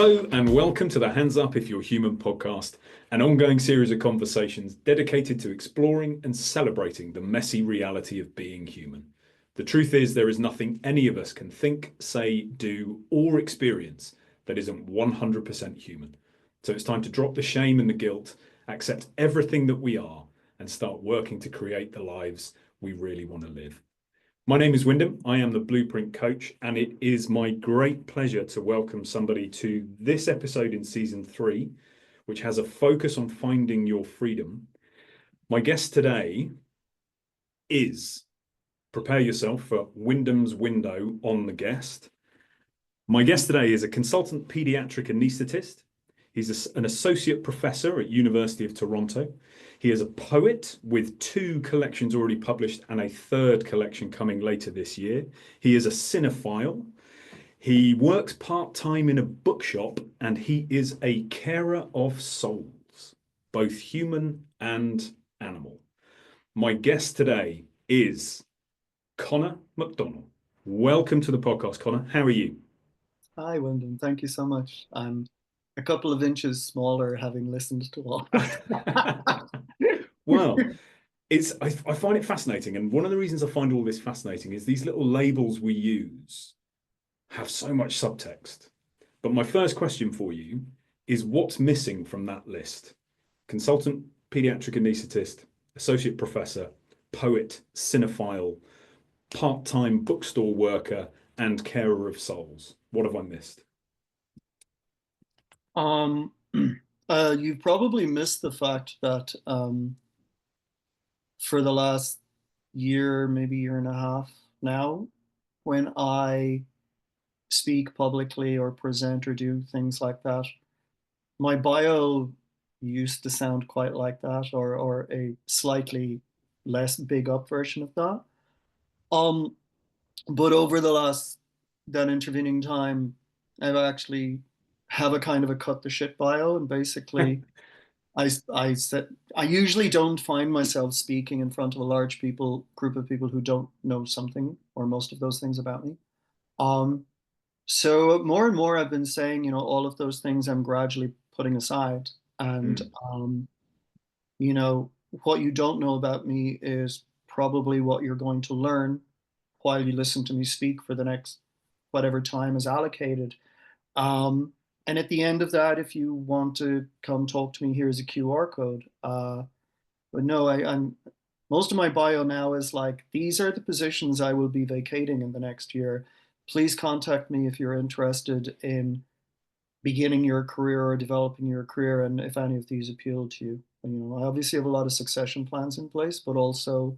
Hello and welcome to the Hands Up If You're Human podcast, an ongoing series of conversations dedicated to exploring and celebrating the messy reality of being human. The truth is there is nothing any of us can think, say, do, or experience that isn't 100% human. So it's time to drop the shame and the guilt, accept everything that we are, and start working to create the lives we really want to live. My name is Wyndham. I am the Blueprint Coach, and it is my great pleasure to welcome somebody to this episode in season 3, which has a focus on finding your freedom. My guest today is, prepare yourself for Wyndham's window on the guest. My guest today is a consultant paediatric anaesthetist. He's an associate professor at University of Toronto. He is a poet with 2 collections already published and a 3rd collection coming later this year. He is a cinephile. He works part-time in a bookshop, and he is a carer of souls, both human and animal. My guest today is Conor McDonnell. Welcome to the podcast, Conor. How are you? Hi, Wyndham. Thank you so much. I'm a couple of inches smaller having listened to all that. Well, I find it fascinating. And one of the reasons I find all this fascinating is these little labels we use have so much subtext. But my first question for you is, what's missing from that list? Consultant paediatric anaesthetist, associate professor, poet, cinephile, part-time bookstore worker, and carer of souls. What have I missed? Um, you've probably missed the fact that for the last year, maybe year and a half now, when I speak publicly or present or do things like that, my bio used to sound quite like that, or a slightly less big up version of that. Um, but over the last that intervening time, I've actually have a kind of a cut the shit bio, and basically I said I usually don't find myself speaking in front of a large group of people who don't know something or most of those things about me. Um, so more and more I've been saying, all of those things I'm gradually putting aside. And Mm. you know, what you don't know about me is probably what you're going to learn while you listen to me speak for the next whatever time is allocated. Um, and at the end of that, if you want to come talk to me, here's a QR code. But no, I'm most of my bio now is like, these are the positions I will be vacating in the next year. Please contact me if you're interested in beginning your career or developing your career, and if any of these appeal to you. And, I obviously have a lot of succession plans in place, but also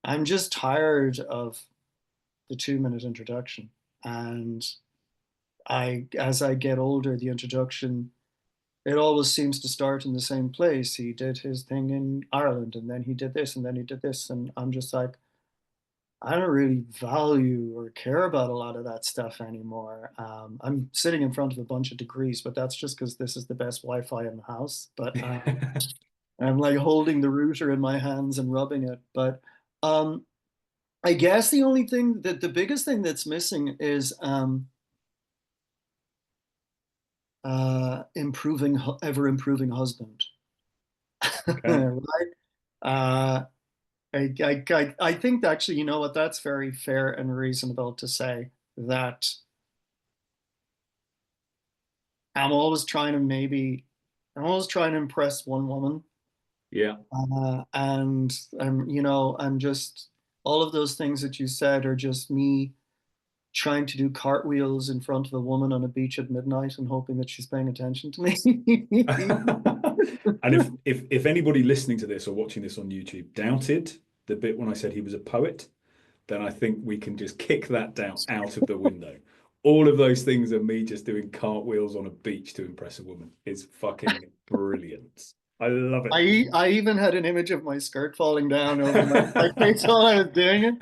I'm just tired of the 2-minute introduction. And as I get older, the introduction, it always seems to start in the same place. He did his thing in Ireland, and then he did this, and then he did this. And I'm just like, I don't really value or care about a lot of that stuff anymore. I'm sitting in front of a bunch of degrees, but that's just because this is the best Wi-Fi in the house. But I'm like holding the router in my hands and rubbing it. But um, I guess the only thing that the biggest thing that's missing is improving, ever improving husband. Okay. Right? Uh, I think that actually, you know what, that's very fair and reasonable to say that I'm always trying to I'm always trying to impress one woman. Yeah. And I'm just, all of those things that you said are just me trying to do cartwheels in front of a woman on a beach at midnight and hoping that she's paying attention to me. And if anybody listening to this or watching this on YouTube doubted the bit when I said he was a poet, then I think we can just kick that down out of the window. All of those things are me just doing cartwheels on a beach to impress a woman. It's fucking brilliant. I love it. I even had an image of my skirt falling down over my face while I was doing it.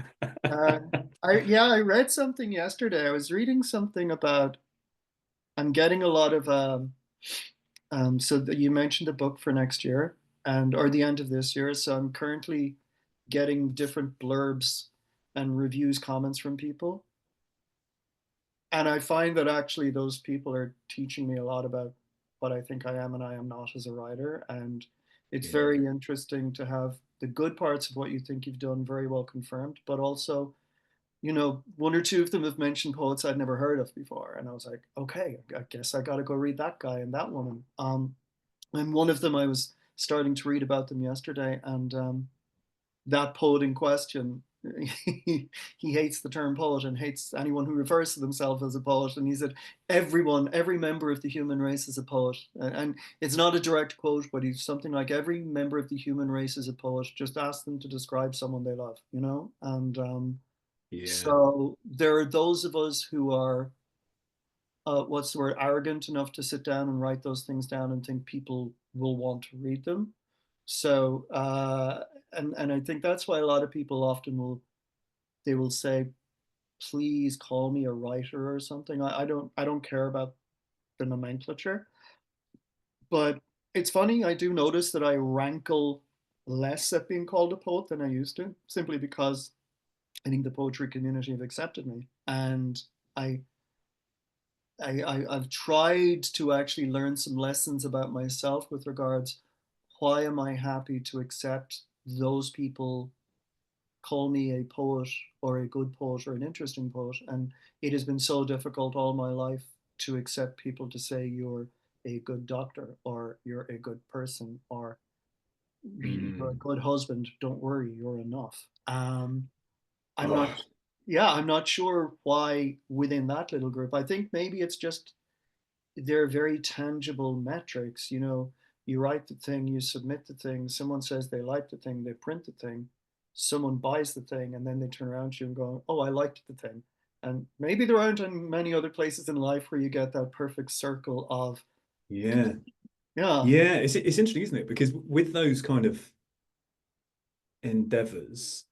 Uh, I read something yesterday. I was reading something about I'm getting a lot of so that you mentioned a book for next year and or the end of this year. So I'm currently getting different blurbs and reviews, comments from people. And I find that actually those people are teaching me a lot about what I think I am and I am not as a writer. And it's Yeah. very interesting to have the good parts of what you think you've done very well confirmed, but also, one or two of them have mentioned poets I'd never heard of before. And I was like, okay, I guess I got to go read that guy and that woman. And one of them, I was starting to read about them yesterday, and that poet in question, he hates the term poet and hates anyone who refers to themselves as a poet. And he said, every member of the human race is a poet. And it's not a direct quote, but he's something like, every member of the human race is a poet. Just ask them to describe someone they love, And Yeah. so there are those of us who are, what's the word, arrogant enough to sit down and write those things down and think people will want to read them. So, and I think that's why a lot of people often will say, please call me a writer or something. I don't care about the nomenclature, but it's funny. I do notice that I rankle less at being called a poet than I used to, simply because I think the poetry community have accepted me, and I I've tried to actually learn some lessons about myself with regards, why am I happy to accept those people call me a poet or a good poet or an interesting poet. And it has been so difficult all my life to accept people to say you're a good doctor or you're a good person or you're a Mm. good husband. Don't worry, you're enough. I'm not, Oh, yeah, I'm not sure why within that little group. I think maybe it's just they're very tangible metrics. You write the thing, you submit the thing, someone says they like the thing, they print the thing, someone buys the thing, and then they turn around to you and go, oh, I liked the thing. And maybe there aren't many other places in life where you get that perfect circle of, yeah. yeah. Yeah. It's interesting, isn't it? Because with those kind of endeavors,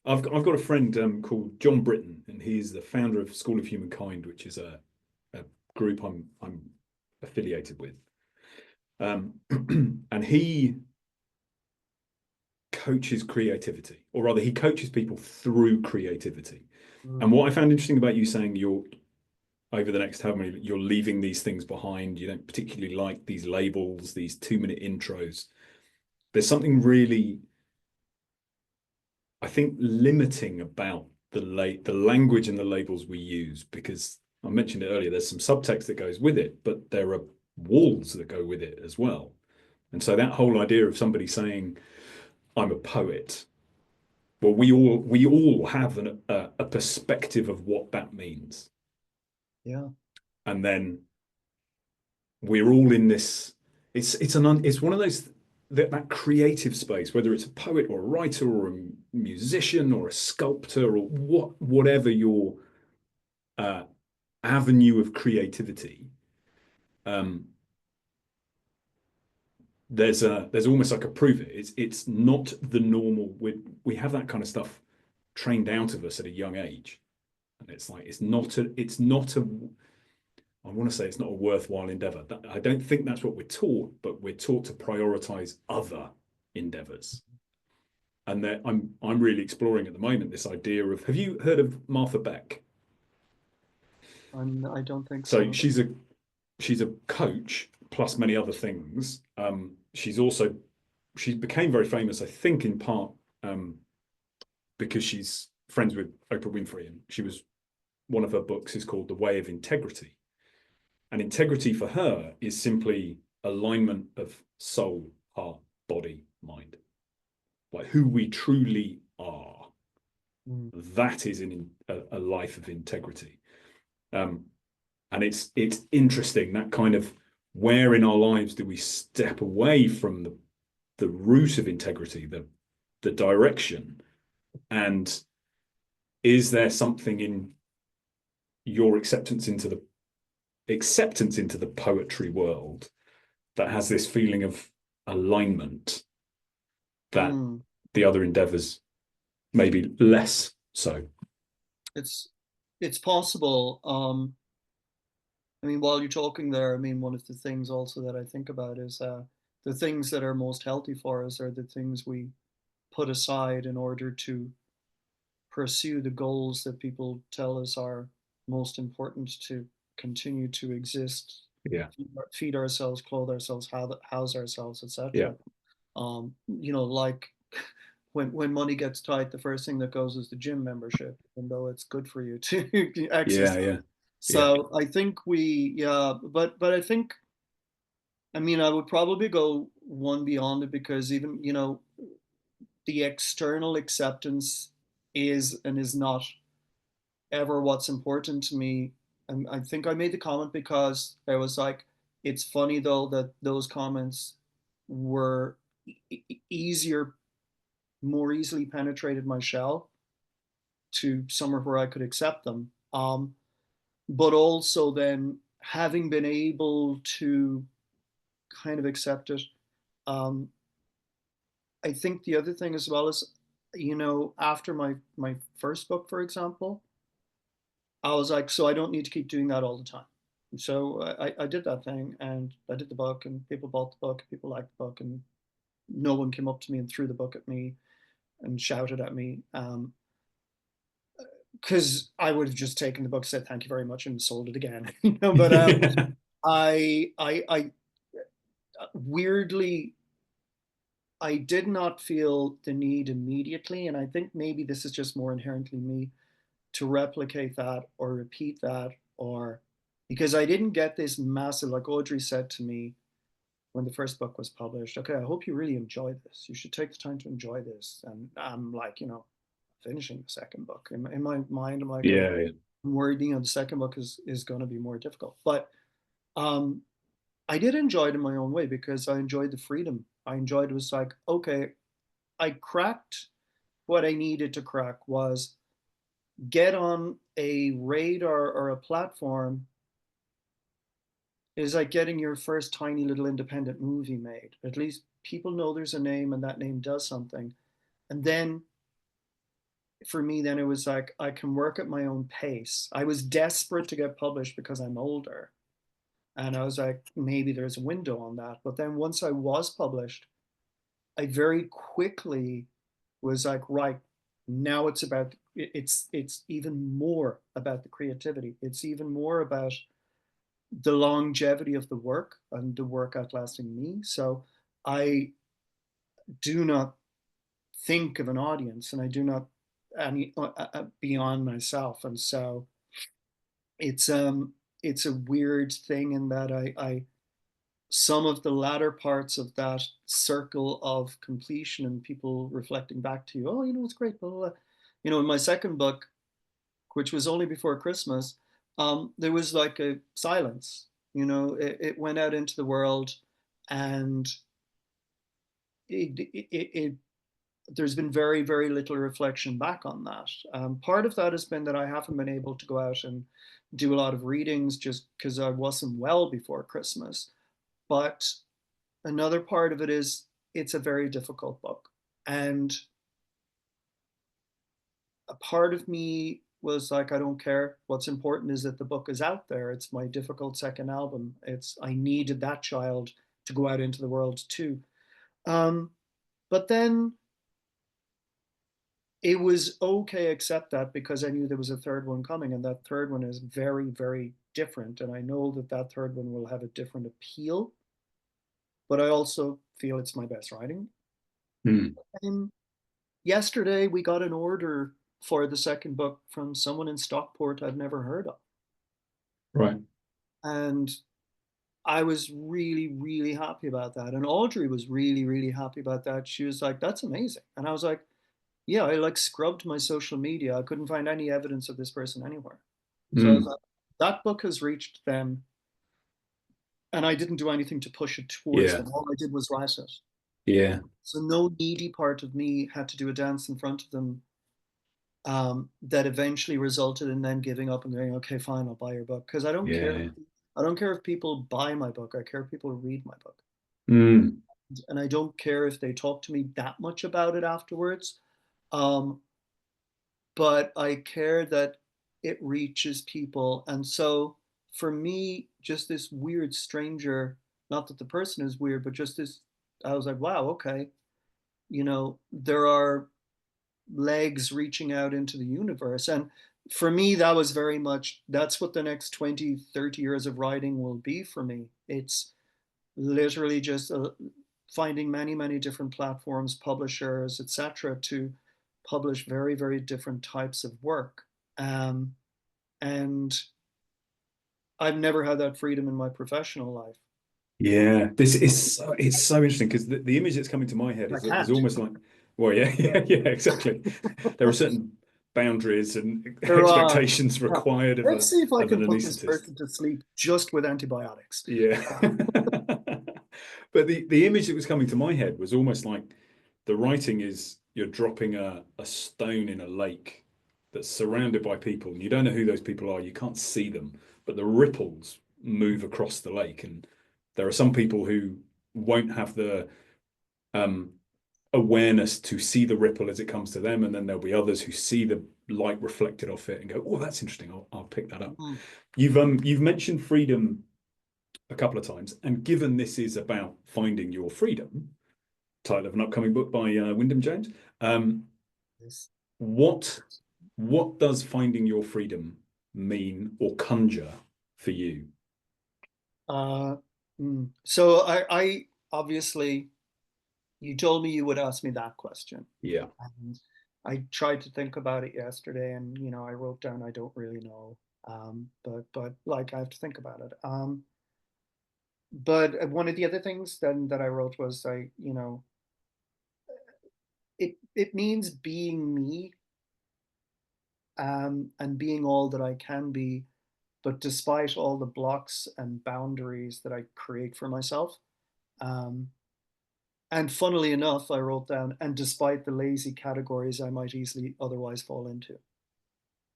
I've got a friend called John Britton, and he's the founder of School of Humankind, which is a group I'm affiliated with. And he coaches creativity, or rather, he coaches people through creativity. And Mm, what I found interesting about you saying you're over the next how many you're leaving these things behind, you don't particularly like these labels, these 2 minute intros. There's something really, I think, limiting about the language and the labels we use, because I mentioned it earlier, there's some subtext that goes with it, but there are walls that go with it as well. And so that whole idea of somebody saying, I'm a poet, well, we all have a perspective of what that means. yeah. And then we're all in this, it's one of those, that creative space, whether it's a poet or a writer or a musician or a sculptor or whatever your uh, avenue of creativity. um, there's almost like a prove it. It's not the normal. We have that kind of stuff trained out of us at a young age, and it's like it's not a. I want to say it's not a worthwhile endeavor. I don't think that's what we're taught, but we're taught to prioritize other endeavors. And that I'm really exploring at the moment this idea of, have you heard of Martha Beck? I don't think So so. she's a coach plus many other things. She became very famous, I think, in part because she's friends with Oprah Winfrey, and she was one of her books is called The Way of Integrity. And integrity for her is simply alignment of soul, heart, body, mind, like who we truly are. Mm, That is in a life of integrity. Um, and it's interesting that kind of, where in our lives do we step away from the root of integrity, the direction, and is there something in your acceptance into the poetry world that has this feeling of alignment that mm. the other endeavors maybe less so. It's it's possible. I mean, while you're talking there, I mean, one of the things also that I think about is the things that are most healthy for us are the things we put aside in order to pursue the goals that people tell us are most important to continue to exist, Yeah. feed ourselves, clothe ourselves, house ourselves, Yeah. etc. Like when money gets tight, the first thing that goes is the gym membership, even though it's good for you to Yeah. exercise. Yeah. Yeah. So I think yeah, but I think, I mean, I would probably go one beyond it, because even, the external acceptance is and is not ever what's important to me. And I think I made the comment because I was like, it's funny though that those comments were easier, more easily penetrated my shell to somewhere where I could accept them. But also then having been able to kind of accept it, um, I think the other thing as well is, after my first book, for example, I was like, so I don't need to keep doing that all the time. So I did that thing, and I did the book, and people bought the book, people liked the book, and no one came up to me and threw the book at me and shouted at me. Because I would have just taken the book, said thank you very much, and sold it again. But I weirdly, I did not feel the need immediately, and I think maybe this is just more inherently me, to replicate that or repeat that, or because I didn't get this massive, like Audrey said to me when the first book was published, okay, I hope you really enjoy this. You should take the time to enjoy this. And I'm like, finishing the second book. In my mind, I'm like, Yeah. Yeah. I'm worried, the second book is going to be more difficult. But um, I did enjoy it in my own way, because I enjoyed the freedom. I enjoyed it. Was like, okay, I cracked what I needed to crack, was get on a radar or a platform, is like getting your first tiny little independent movie made. At least people know there's a name and that name does something. And then for me, then it was like, I can work at my own pace. I was desperate to get published because I'm older. And I was like, maybe there's a window on that. But then once I was published, I very quickly was like, right, now it's even more about the creativity. It's even more about the longevity of the work and the work outlasting me. So I do not think of an audience, and I do not any beyond myself. And so it's it's a weird thing in that I some of the latter parts of that circle of completion and people reflecting back to you, oh, it's great, blah, blah, blah. In my second book, which was only before Christmas, there was like a silence. It went out into the world, and it there's been very, very little reflection back on that. Part of that has been that I haven't been able to go out and do a lot of readings, just because I wasn't well before Christmas. But another part of it is, it's a very difficult book. And a part of me was like, I don't care. What's important is that the book is out there. It's my difficult second album. I needed that child to go out into the world too. Um, but then it was okay, accept that, because I knew there was a third one coming, and that third one is very, very different. And I know that that third one will have a different appeal, but I also feel it's my best writing. Hmm. And yesterday we got an order for the second book from someone in Stockport I've never heard of. Right. And I was really, really happy about that. And Audrey was really, really happy about that. She was like, that's amazing. And I was like, yeah, I like scrubbed my social media. I couldn't find any evidence of this person anywhere. So I was Hmm. like, that book has reached them, and I didn't do anything to push it towards Yeah. them. All I did was write it. Yeah. So no needy part of me had to do a dance in front of them, that eventually resulted in them giving up and going, okay, fine, I'll buy your book. Because I don't care. Yeah. I don't care if people buy my book. I care if people read my book. Hmm. And I don't care if they talk to me that much about it afterwards. Um, but I care that it reaches people. And so for me, just this weird stranger, not that the person is weird, but just this, I was like, wow, okay, there are legs reaching out into the universe. And for me, that was very much, that's what the next 20, 30 years of writing will be for me. It's literally just finding many, many different platforms, publishers, etc., to publish very, very different types of work. And I've never had that freedom in my professional life. Yeah, this is it's so interesting because the image that's coming to my head I is can't. almost like, well, yeah, yeah, exactly. There are certain boundaries and There are. expectations Yeah. required Let's see if I of an can put this anaesthetist. person to sleep just with antibiotics. Yeah. But the image that was coming to my head was almost like the writing is you're dropping a stone in a lake that's surrounded by people, and you don't know who those people are. You can't see them, but the ripples move across the lake. And there are some people who won't have the um, awareness to see the ripple as it comes to them. And then there'll be others who see the light reflected off it and go, oh, that's interesting. I'll pick that up. Mm. You've mentioned freedom a couple of times, and given this is about finding your freedom, title of an upcoming book by Wyndham James, Yes. what what does finding your freedom mean or conjure for you? Uh, So I obviously, you told me you would ask me that question. Yeah. And I tried to think about it yesterday, and I wrote down I don't really know. But like I have to think about it. But one of the other things then that I wrote was it means being me, and being all that I can be, but despite all the blocks and boundaries that I create for myself. Um, and funnily enough, I wrote down, and despite the lazy categories I might easily otherwise fall into.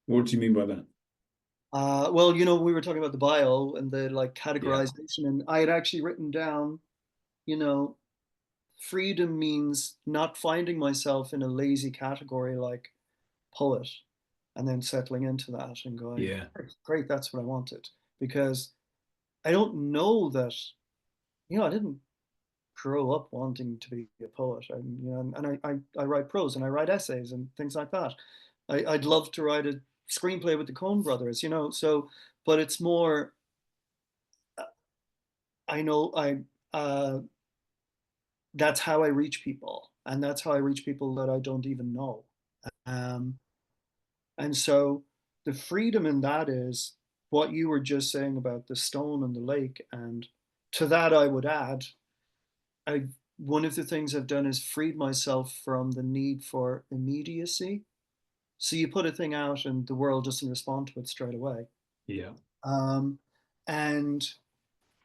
What do you mean by that? Well, we were talking about the bio and the like Yeah. categorization, and I had actually written down, you know, freedom means not finding myself in a lazy category like poet, and then settling into that and going, Yeah. great, that's what I wanted. Because I don't know that, I didn't grow up wanting to be a poet. And I write prose and I write essays and things like that. I'd love to write a screenplay with the Coen brothers, so, but it's more, I know uh, that's how I reach people. And that's how I reach people that I don't even know. Um, and so the freedom in that is what you were just saying about the stone and the lake. And to that, I would add, I one of the things I've done is freed myself from the need for immediacy. So you put a thing out and the world doesn't respond to it straight away. Yeah. Um, and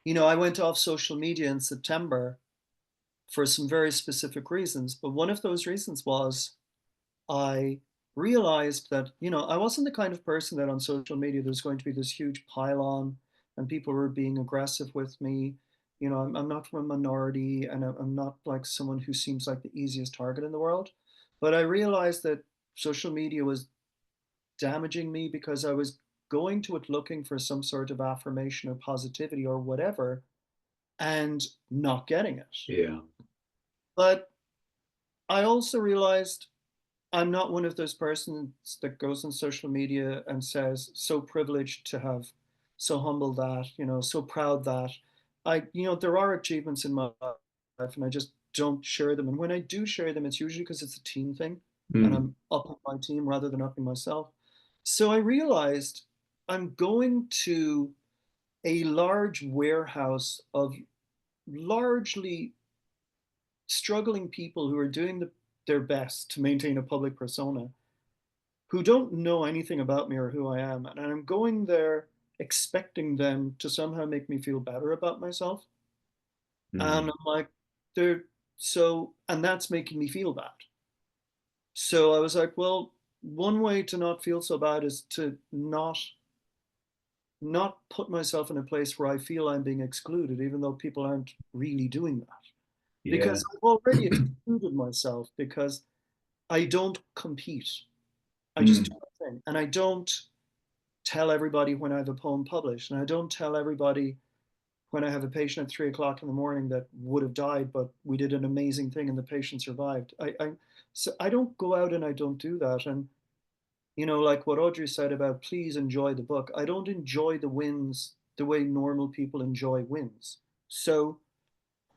I went off social media in September for some very specific reasons, but one of those reasons was I realized that, I wasn't the kind of person that on social media there's going to be this huge pile-on and people were being aggressive with me. I'm not from a minority, and I'm not like someone who seems like the easiest target in the world. But I realized that social media was damaging me because I was going to it looking for some sort of affirmation or positivity or whatever and not getting it. Yeah. But I also realized I'm not one of those persons that goes on social media and says, so privileged to have, so humble that, so proud that there are achievements in my life and I just don't share them. And when I do share them, it's usually because it's a team thing and Mm. I'm upping my team rather than upping myself. So I realized I'm going to a large warehouse of largely struggling people who are doing their best to maintain a public persona, who don't know anything about me or who I am. And I'm going there expecting them to somehow make me feel better about myself. And Mm. I'm like, they're and that's making me feel bad. So I was like, well, one way to not feel so bad is to not put myself in a place where I feel I'm being excluded, even though people aren't really doing that. Yeah. Because I've already excluded myself because I don't compete. I just do Mm. my thing. And I don't tell everybody when I have a poem published. And I don't tell everybody when I have a patient at 3 o'clock in the morning that would have died, but we did an amazing thing and the patient survived. So I don't go out and I don't do that. And like what Audrey said about please enjoy the book. I don't enjoy the wins the way normal people enjoy wins. So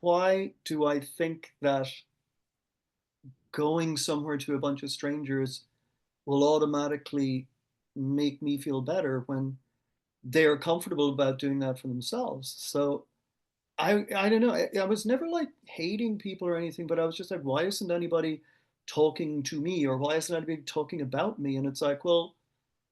why do I think that going somewhere to a bunch of strangers will automatically make me feel better when they are comfortable about doing that for themselves? So I don't know. I was never like hating people or anything, but I was just like, why isn't anybody talking to me, or why isn't anybody talking about me? And it's like, well,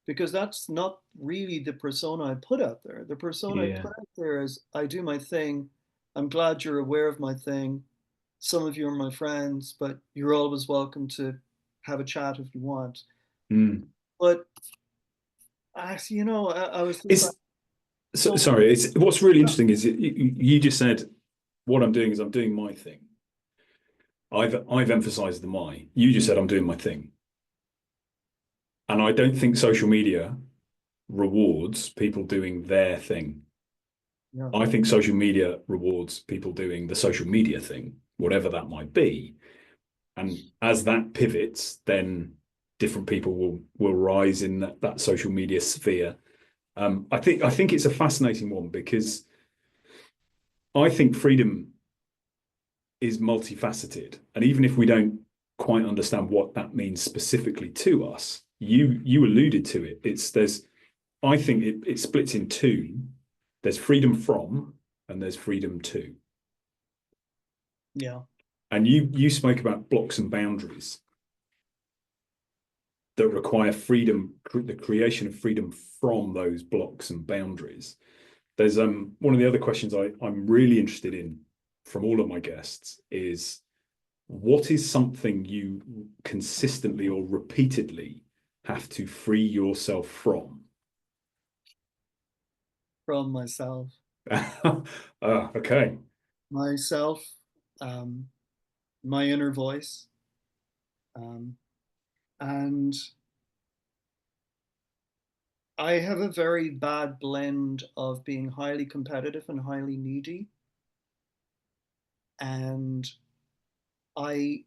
because that's not really the persona I put out there. The persona I Yeah. put out there is I do my thing. I'm glad you're aware of my thing. Some of you are my friends, but you're always welcome to have a chat if you want. Mm. But I was just like, It's so sorry. It's what's really interesting is you just said what I'm doing is I'm doing my thing. I've emphasized the my. You just said I'm doing my thing, and I don't think social media rewards people doing their thing. yeah, I think social media rewards people doing the social media thing, whatever that might be. And as that pivots, then different people will rise in that social media sphere. I think it's a fascinating one because I think freedom is multifaceted, and even if we don't quite understand what that means specifically to us, you alluded to it. There's I think it splits in two. There's freedom from, and there's freedom to. yeah, And you spoke about blocks and boundaries that require freedom, the creation of freedom from those blocks and boundaries. There's one of the other questions I'm really interested in from all of my guests is what is something you consistently or repeatedly have to free yourself from? from myself, Okay. myself, um, my inner voice, um, and I have a very bad blend of being highly competitive and highly needy. And I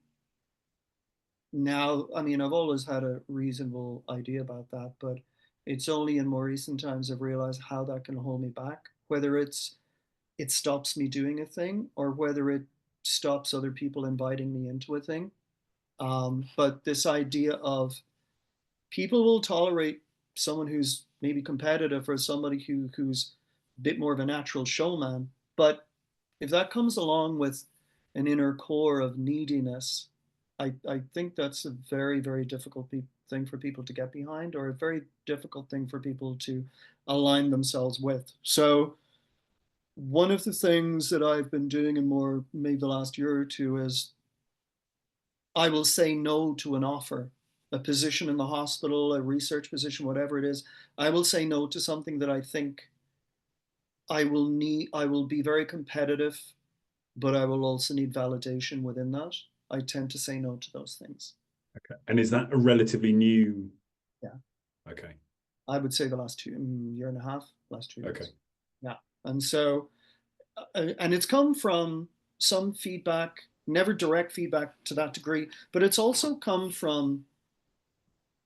now, I mean, I've always had a reasonable idea about that, but it's only in more recent times I've realized how that can hold me back, whether it stops me doing a thing or whether it stops other people inviting me into a thing. But this idea of people will tolerate someone who's maybe competitive or somebody who's a bit more of a natural showman. But if that comes along with an inner core of neediness, I think that's a very, very difficult thing for people to get behind, or a very difficult thing for people to align themselves with. So one of the things that I've been doing in more maybe the last year or two is I will say no to an offer, a position in the hospital, a research position, whatever it is. I will say no to something that I think I will be very competitive, but I will also need validation within that. I tend to say no to those things. Okay. And is that a relatively new? Yeah. Okay. I would say the last year and a half, last 2 years. Okay. Yeah. And so, and it's come from some feedback, never direct feedback to that degree, but it's also come from,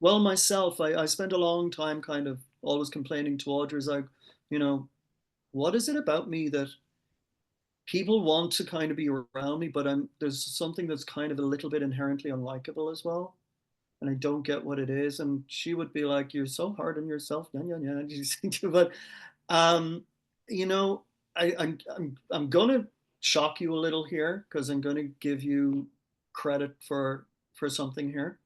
well, myself, I spent a long time kind of always complaining to Audrey's like, you know, what is it about me that people want to kind of be around me, but there's something that's kind of a little bit inherently unlikable as well. And I don't get what it is. And she would be like, "You're so hard on yourself." Yeah, yeah, yeah. But um, you know, I'm gonna shock you a little here because I'm gonna give you credit for something here.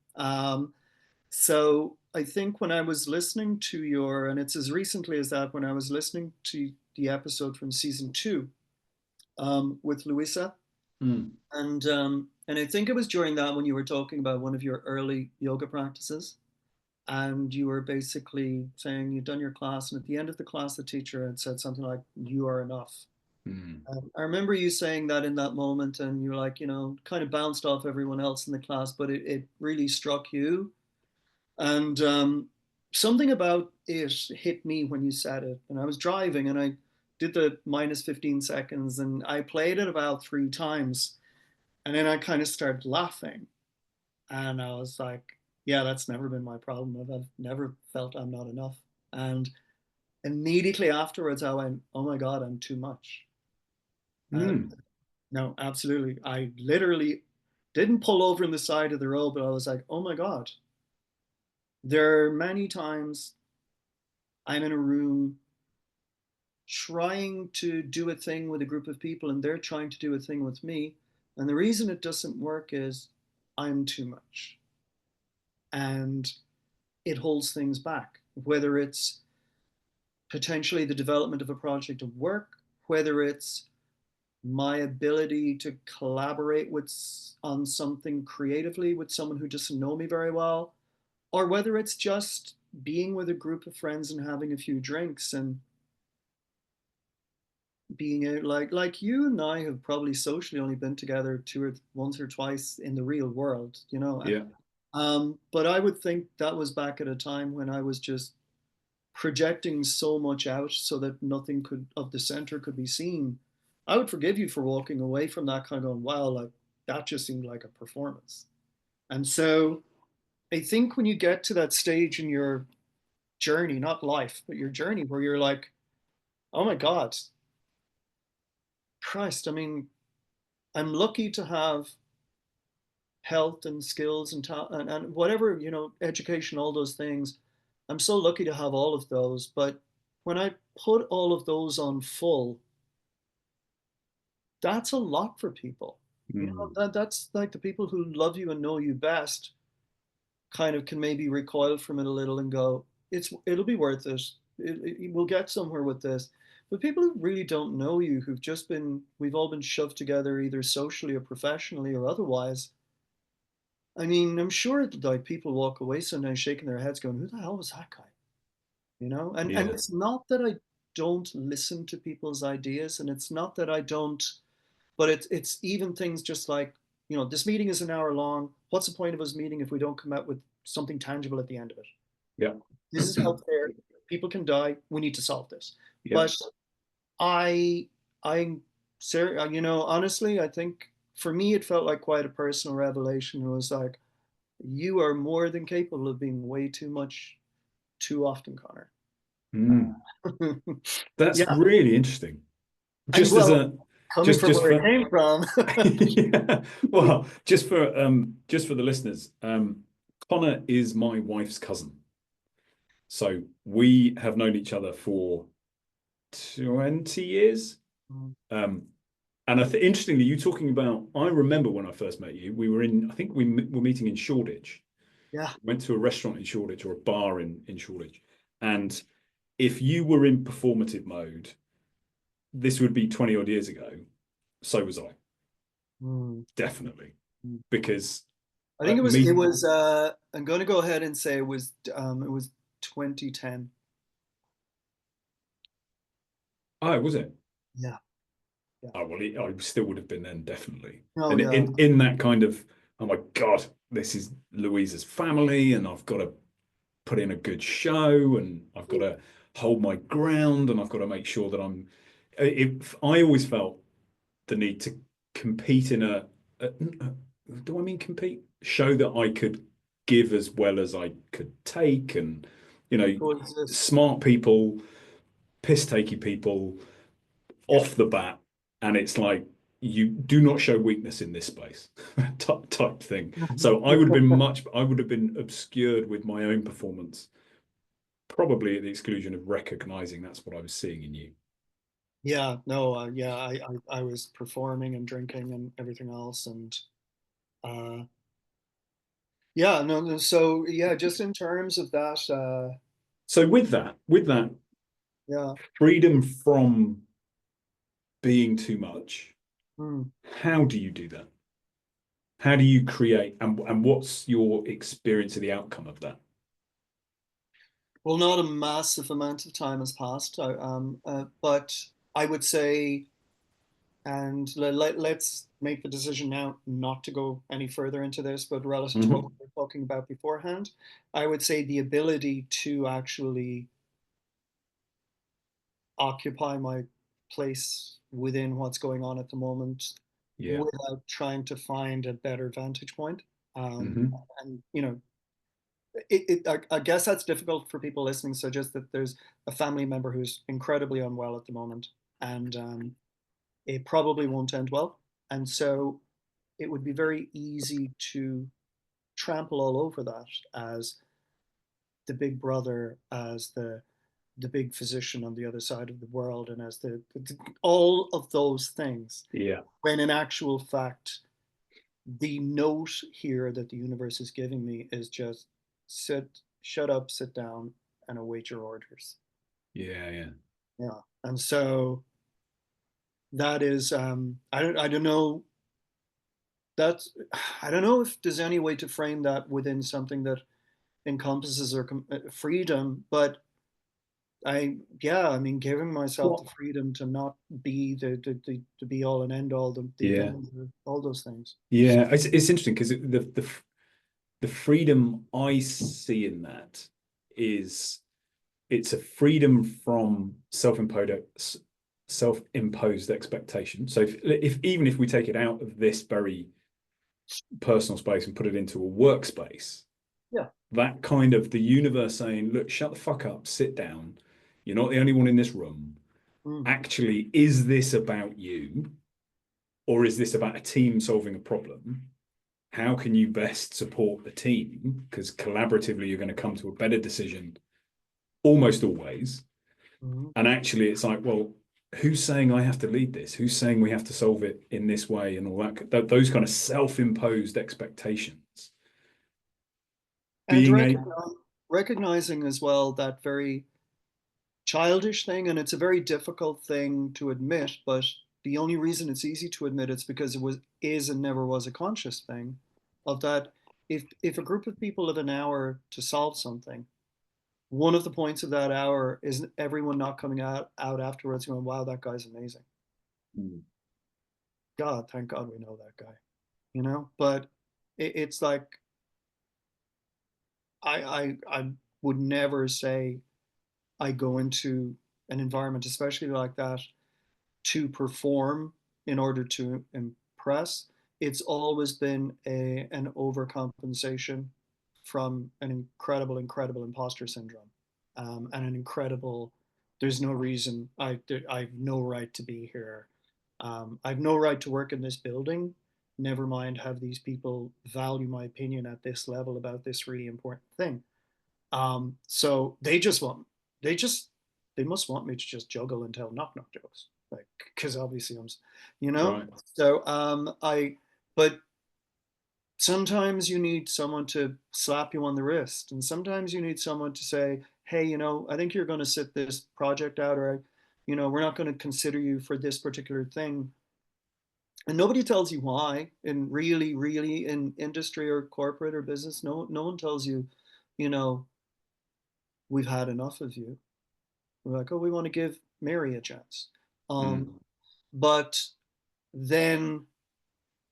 So I think when I was listening to and it's as recently as that, when I was listening to the episode from season two, with Louisa, Mm. and I think it was during that when you were talking about one of your early yoga practices, and you were basically saying you'd done your class, and at the end of the class, the teacher had said something like, "You are enough." Mm. I remember you saying that in that moment, and you're like, kind of bounced off everyone else in the class, but it really struck you. And something about it hit me when you said it. And I was driving and I did the minus 15 seconds and I played it about 3 times. And then I kind of started laughing. And I was like, Yeah, that's never been my problem. I've never felt I'm not enough. And immediately afterwards, I went, oh my God, I'm too much. And Mm. no, absolutely. I literally didn't pull over in the side of the road, but I was like, oh my God. There are many times I'm in a room trying to do a thing with a group of people and they're trying to do a thing with me. And the reason it doesn't work is I'm too much. And it holds things back, whether it's potentially the development of a project of work, whether it's my ability to collaborate with on something creatively with someone who doesn't know me very well, or whether it's just being with a group of friends and having a few drinks and being out like you and I have probably socially only been together once or twice in the real world, you know. Yeah. But I would think that was back at a time when I was just projecting so much out so that nothing could of the center could be seen. I would forgive you for walking away from that kind of going, wow, like that just seemed like a performance. And so I think when you get to that stage in your journey, not life, but your journey where you're like, oh my God, Christ, I mean, I'm lucky to have health and skills and whatever, you know, education, all those things. I'm so lucky to have all of those. But when I put all of those on full, that's a lot for people. You know, Mm. that's like the people who love you and know you best kind of can maybe recoil from it a little and go, it'll be worth it. We'll get somewhere with this. But people who really don't know you, we've all been shoved together either socially or professionally or otherwise. I mean, I'm sure that like people walk away sometimes shaking their heads going, who the hell was that guy? You know? And Yeah. it's not that I don't listen to people's ideas and it's not that I don't, but it's even things just like, you know, this meeting is an hour long. What's the point of us meeting if we don't come out with something tangible at the end of it? Yeah. This is healthcare. People can die. We need to solve this. Yeah. But I, I, you know, honestly, I think for me, it felt like quite a personal revelation. It was like, you are more than capable of being way too much too often, Connor. Mm. That's Yeah. really interesting. And Just as well, a coming from just where it for came from. yeah. Well, just for the listeners, Connor is my wife's cousin. So we have known each other for 20 years. Um, and interestingly, you talking about, I remember when I first met you, I think we were meeting in Shoreditch. Yeah. Went to a restaurant in Shoreditch or a bar in Shoreditch. And if you were in performative mode, this would be 20 odd years ago. So was I, Mm. definitely. Because I think it me, was I'm going to go ahead and say it was 2010. oh, was it? Yeah. Yeah. Oh, well, I still would have been then, definitely. Oh And yeah. in that kind of, oh my God, this is Louisa's family, and I've got to put in a good show, and I've got to hold my ground, and I've got to make sure that if I always felt the need to compete do I mean compete? Show that I could give as well as I could take, and you know, Coexist. smart people, piss takey people Yeah. off the bat, and it's like you do not show weakness in this space type thing. So I would have been obscured with my own performance, probably at the exclusion of recognizing that's what I was seeing in you. Yeah, no, yeah, I was performing and drinking and everything else, and uh, yeah, no, so yeah, just in terms of that, So with that yeah, freedom from being too much, hmm. how do you do that? How do you create, and what's your experience of the outcome of that? Well, not a massive amount of time has passed, but I would say, and let's make the decision now not to go any further into this, but relative to what we Mhm. were talking about beforehand, I would say the ability to actually occupy my place within what's going on at the moment Yeah. without trying to find a better vantage point. Um, Hmm. and, you know, I guess that's difficult for people listening. So just that there's a family member who's incredibly unwell at the moment, and it probably won't end well. And so it would be very easy to trample all over that as the big brother, as the big physician on the other side of the world, and as all of those things. Yeah. When in actual fact, the note here that the universe is giving me is just shut up, sit down, and await your orders. Yeah. Yeah. Yeah. And so that is, I don't know. That's, I don't know if there's any way to frame that within something that encompasses or freedom, but yeah, I mean, giving myself the What? freedom to not be the be all and end all, the Yeah. avenger, all those things. Yeah. It's interesting because the freedom I see in that is it's a freedom from self-imposed expectation. So if even if we take it out of this very personal space and put it into a workspace, Yeah. that kind of the universe saying, look, shut the fuck up, sit down. You're not the only one in this room. Mm. Actually, is this about you? Or is this about a team solving a problem? How can you best support the team? Because collaboratively, you're going to come to a better decision almost always. Mm. And actually, it's like, well, who's saying I have to lead this? Who's saying we have to solve it in this way and all that? Those kind of self-imposed expectations. And Being a recognizing as well that very childish thing, and it's a very difficult thing to admit, but the only reason it's easy to admit it's because it was is and never was a conscious thing of that if a group of people have an hour to solve something, one of the points of that hour is everyone not coming out afterwards going, wow, that guy's amazing. God, thank God we know that guy, you know? But it's like I would never say I go into an environment, especially like that, to perform in order to impress. It's always been an overcompensation from an incredible imposter syndrome, and an incredible. There's no reason I have no right to be here. I have no right to work in this building. Never mind have these people value my opinion at this level about this really important thing. So they just, they must want me to just juggle and tell knock knock jokes, like, because obviously I'm, you know. right. So but sometimes you need someone to slap you on the wrist, and sometimes you need someone to say, hey, you know, I think you're going to sit this project out, or, you know, we're not going to consider you for this particular thing. And nobody tells you why. And really, in industry or corporate or business, no one tells you, you know, we've had enough of you. We're like, oh, we want to give Mary a chance. Mm. But then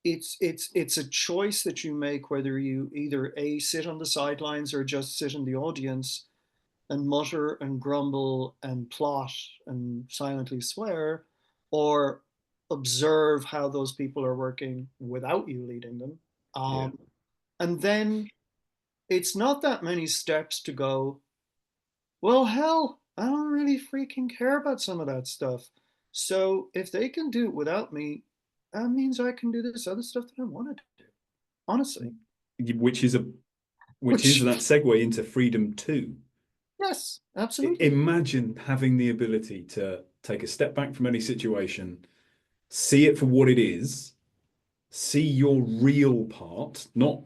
it's a choice that you make whether you either a sit on the sidelines or just sit in the audience and mutter and grumble and plot and silently swear, or observe how those people are working without you leading them. Yeah. And then it's not that many steps to go, well, hell, I don't really freaking care about some of that stuff. So if they can do it without me, that means I can do this other stuff that I wanted to do. Honestly. Which is a which is Which, that segue into freedom too. yes, absolutely. Imagine having the ability to take a step back from any situation, see it for what it is, see your real part, not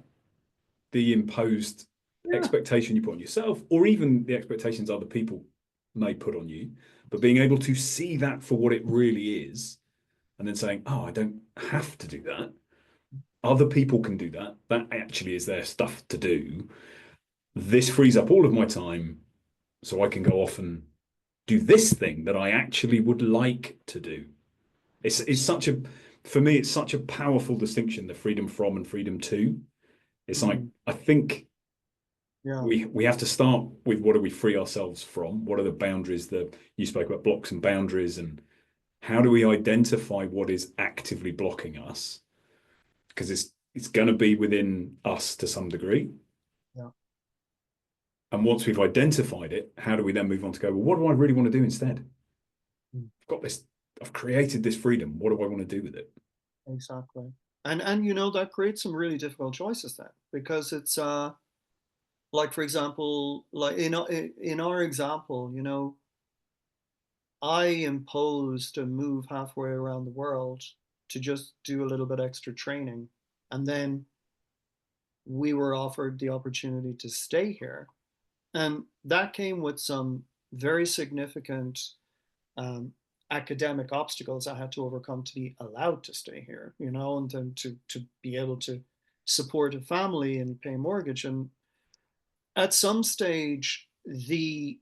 the imposed Yeah. expectation you put on yourself, or even the expectations other people may put on you, but being able to see that for what it really is, and then saying, oh, I don't have to do that. Other people can do that. That actually is their stuff to do. This frees up all of my time so I can go off and do this thing that I actually would like to do. It's such a for me, it's such a powerful distinction, the freedom from and freedom to. It's like Mm, I think yeah. we have to start with what do we free ourselves from? What are the boundaries that you spoke about, blocks and boundaries, and how do we identify what is actively blocking us? Because it's going to be within us to some degree. Yeah. And once we've identified it, how do we then move on to go, well, what do I really want to do instead? I've got this, I've created this freedom. What do I want to do with it? Exactly. And you know, that creates some really difficult choices then, because it's like, for example, like in our example, you know, I imposed a move halfway around the world to just do a little bit extra training, and then we were offered the opportunity to stay here, and that came with some very significant um, academic obstacles I had to overcome to be allowed to stay here, you know, and then to be able to support a family and pay a mortgage. And at some stage, the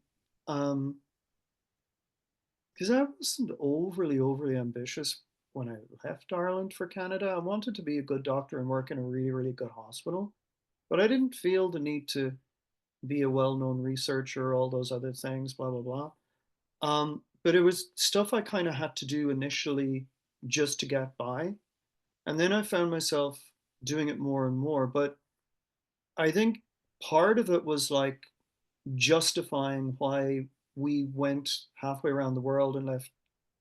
because I wasn't overly ambitious when I left Ireland for Canada. I wanted to be a good doctor and work in a really good hospital, but I didn't feel the need to be a well-known researcher, all those other things, blah blah blah. But it was stuff I kind of had to do initially just to get by. And then I found myself doing it more and more. But I think part of it was like justifying why we went halfway around the world and left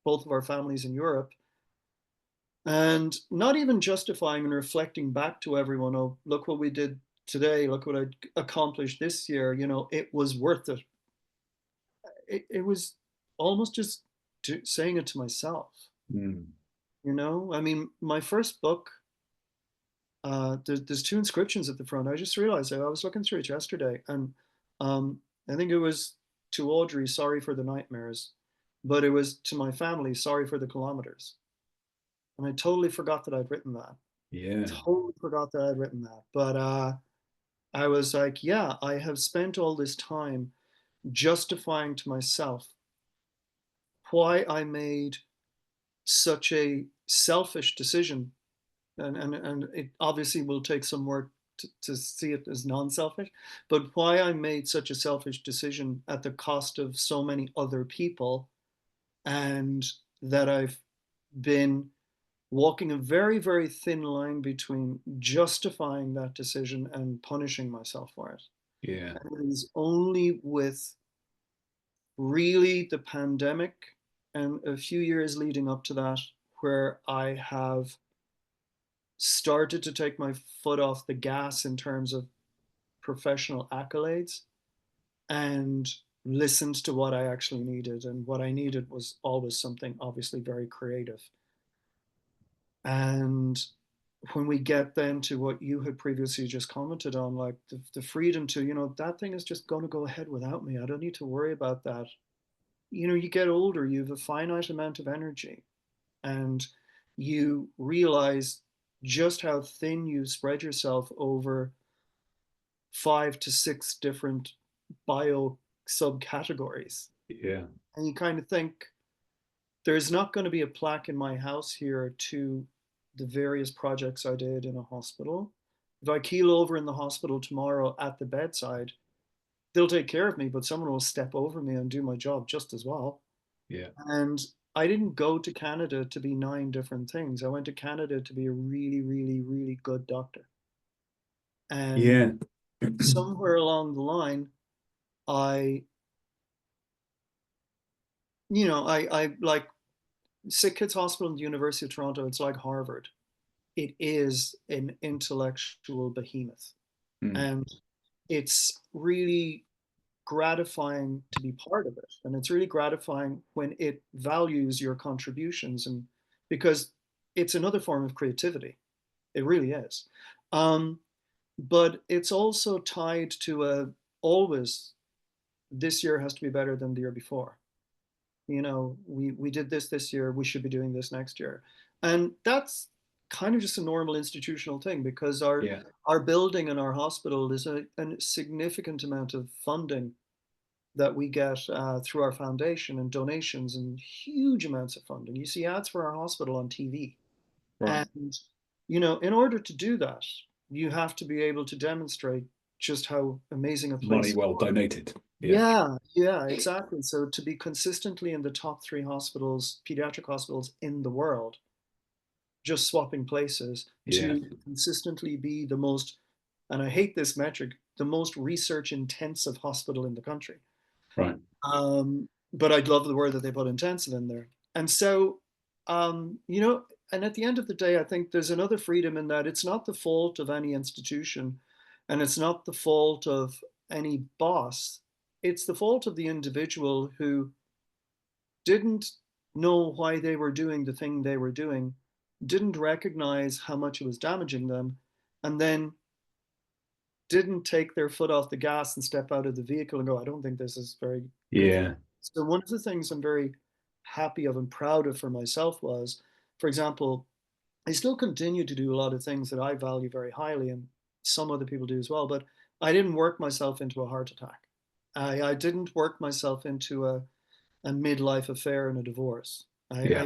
both of our families in Europe. And not even justifying and reflecting back to everyone, oh, look what we did today, look what I accomplished this year. You know, it was worth it. It was almost just saying it to myself. Mm. You know, I mean, my first book, there's two inscriptions at the front. I just realized I was looking through it yesterday, and I think it was to Audrey, sorry for the nightmares, but it was to my family, sorry for the kilometers. And I totally forgot that I'd written that. Yeah. Totally forgot that I'd written that. But I was like, yeah, I have spent all this time justifying to myself why I made such a selfish decision, and it obviously will take some work to see it as non-selfish, but why I made such a selfish decision at the cost of so many other people, and that I've been walking a very thin line between justifying that decision and punishing myself for it. Yeah. And it is only with really the pandemic and a few years leading up to that where I have started to take my foot off the gas in terms of professional accolades and listened to what I actually needed. And what I needed was always something obviously very creative. And when we get then to what you had previously just commented on, like the freedom to, you know, that thing is just going to go ahead without me. I don't need to worry about that. You know, you get older, you have a finite amount of energy, and you realize just how thin you spread yourself over 5 to 6 different bio subcategories. Yeah. And you kind of think, there's not going to be a plaque in my house here to the various projects I did in a hospital. If I keel over in the hospital tomorrow at the bedside, they'll take care of me, but someone will step over me and do my job just as well. Yeah. And I didn't go to Canada to be 9 different things. I went to Canada to be a really good doctor. And Yeah. somewhere along the line, I, you know, I like Sick Kids Hospital and the University of Toronto. It's like Harvard. It is an intellectual behemoth. Mm. And it's really gratifying to be part of it. And it's really gratifying when it values your contributions, and because it's another form of creativity. It really is. Um, but it's also tied to a always, this year has to be better than the year before. You know, we did this year, we should be doing this next year. And that's kind of just a normal institutional thing, because Yeah. our building and our hospital is a significant amount of funding that we get through our foundation and donations, and huge amounts of funding. You see ads for our hospital on TV. Right. And, you know, in order to do that, you have to be able to demonstrate just how amazing a Money place. well donated. Yeah. Yeah, exactly. So to be consistently in the top 3 hospitals, pediatric hospitals in the world, just swapping places, Yeah. to consistently be the most, and I hate this metric, the most research intensive hospital in the country. Right. But I'd love the word that they put intensive in there. And so, you know, and at the end of the day, I think there's another freedom in that it's not the fault of any institution and it's not the fault of any boss. It's the fault of the individual who didn't know why they were doing the thing they were doing, didn't recognize how much it was damaging them, and then didn't take their foot off the gas and step out of the vehicle and go, I don't think this is very good. Yeah. So one of the things I'm very happy of and proud of for myself was, for example, I still continue to do a lot of things that I value very highly, and some other people do as well, but I didn't work myself into a heart attack. I didn't work myself into a midlife affair and a divorce. Yeah.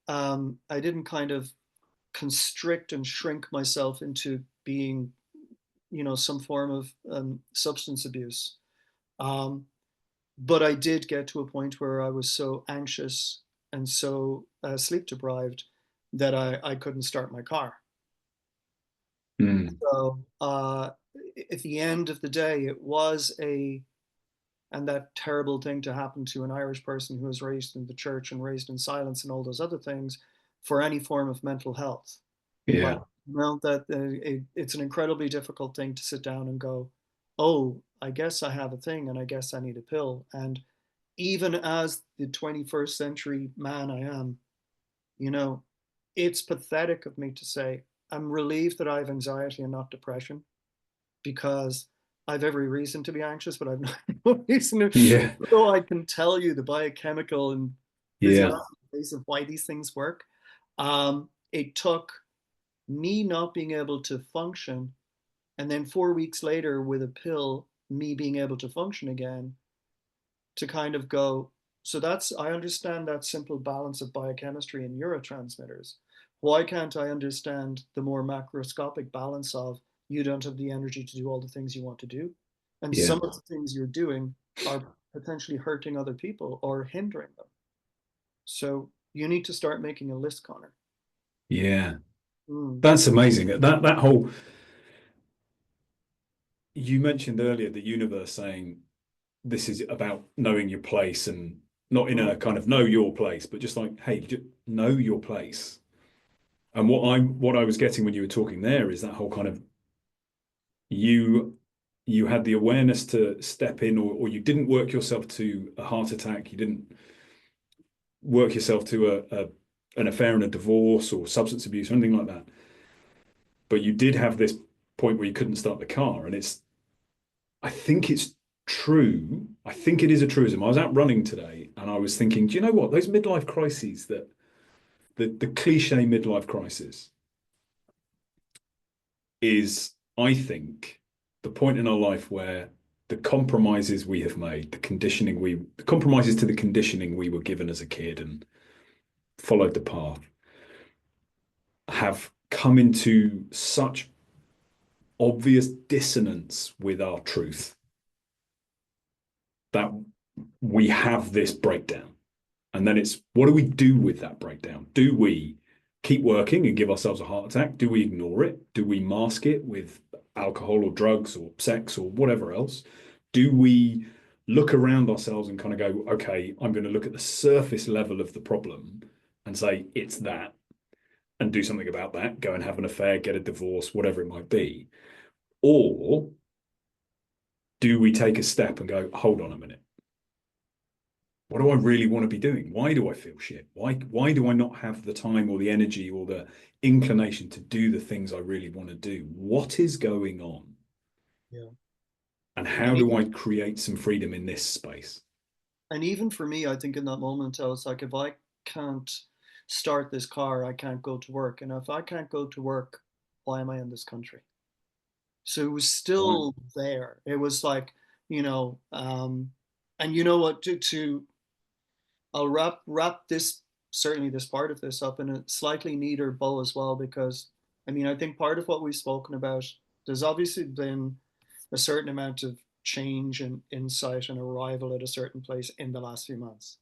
I didn't kind of constrict and shrink myself into being, you know, some form of substance abuse. Um, but I did get to a point where I was so anxious and so sleep deprived that I couldn't start my car. Mm. So at the end of the day, it was and that terrible thing to happen to an Irish person who was raised in the church and raised in silence and all those other things for any form of mental health. Yeah. Like, well, that it's an incredibly difficult thing to sit down and go, oh, I guess I have a thing and I guess I need a pill. And even as the 21st century man I am, you know, it's pathetic of me to say, I'm relieved that I have anxiety and not depression because I have every reason to be anxious, but I've no reason to. Yeah. So I can tell you the biochemical and Yeah. physiological basis of why these things work. It took me not being able to function, and then 4 weeks later, with a pill, me being able to function again, to kind of go. So I understand that simple balance of biochemistry and neurotransmitters. Why can't I understand the more macroscopic balance of you don't have the energy to do all the things you want to do? And Yeah. some of the things you're doing are potentially hurting other people or hindering them. So you need to start making a list, Connor. Yeah. Mm, That's amazing. That whole you mentioned earlier the universe saying this is about knowing your place and not in mm, a kind of know your place, but just like, hey, just know your place. And what I was getting when you were talking there is that whole kind of you you had the awareness to step in, or you didn't work yourself to a heart attack, you didn't work yourself to an affair and a divorce or substance abuse or anything like that. But you did have this point where you couldn't start the car. And I think it's true. I think it is a truism. I was out running today and I was thinking, do you know what? Those midlife crises that the cliche midlife crisis is, I think, the point in our life where the compromises we have made, the compromises to the conditioning we were given as a kid and followed the path have come into such obvious dissonance with our truth that we have this breakdown. And then it's what do we do with that breakdown? Do we keep working and give ourselves a heart attack? Do we ignore it? Do we mask it with alcohol or drugs or sex or whatever else? Do we look around ourselves and kind of go, okay, I'm going to look at the surface level of the problem and say it's that and do something about that, go and have an affair, get a divorce, whatever it might be? Or do we take a step and go, hold on a minute? What do I really want to be doing? Why do I feel shit? Why do I not have the time or the energy or the inclination to do the things I really want to do? What is going on? yeah. And how And do I create some freedom in this space? even for me, I think in that moment, I was like, if I can't start this car, I can't go to work. And if I can't go to work, why am I in this country? So it was Right. still there. It was like, and you know what, I'll wrap this, certainly this part of this up in a slightly neater bow as well, because I mean, I think part of what we've spoken about, there's obviously been a certain amount of change and insight and arrival at a certain place in the last few months.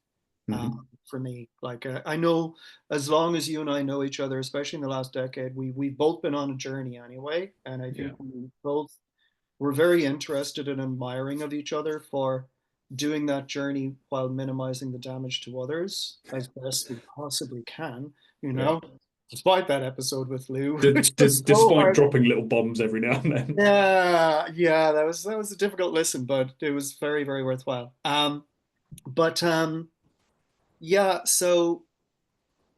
Mhm. For me, like I know, as long as you and I know each other, especially in the last decade, we've both been on a journey anyway, and I Yeah. think we both we're very interested and admiring of each other for doing that journey while minimizing the damage to others as best we possibly can, you Yeah. know, despite that episode with Lou, which was so Despite hard. dropping little bombs every now and then. Yeah, that was a difficult listen, but it was very, very worthwhile. But yeah, so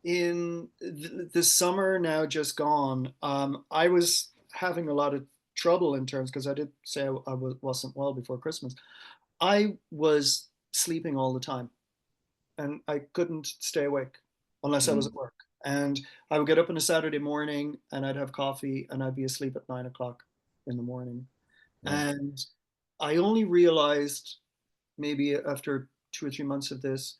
in the summer now just gone, I was having a lot of trouble in terms because I did say I wasn't well before Christmas. I was sleeping all the time and I couldn't stay awake unless I was at Mm. work. And I would get up on a Saturday morning and I'd have coffee and I'd be asleep at 9 o'clock in the morning. Right. And I only realized maybe after 2 or 3 months of this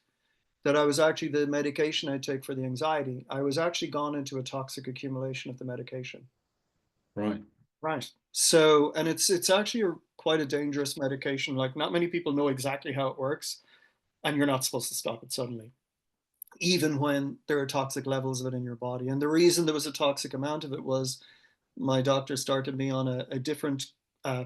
that I was actually the medication I take for the anxiety. I was actually gone into a toxic accumulation of the medication. Right. Right. So, and it's actually quite a dangerous medication. Like not many people know exactly how it works, and you're not supposed to stop it suddenly, even when there are toxic levels of it in your body. And the reason there was a toxic amount of it was my doctor started me on a different uh,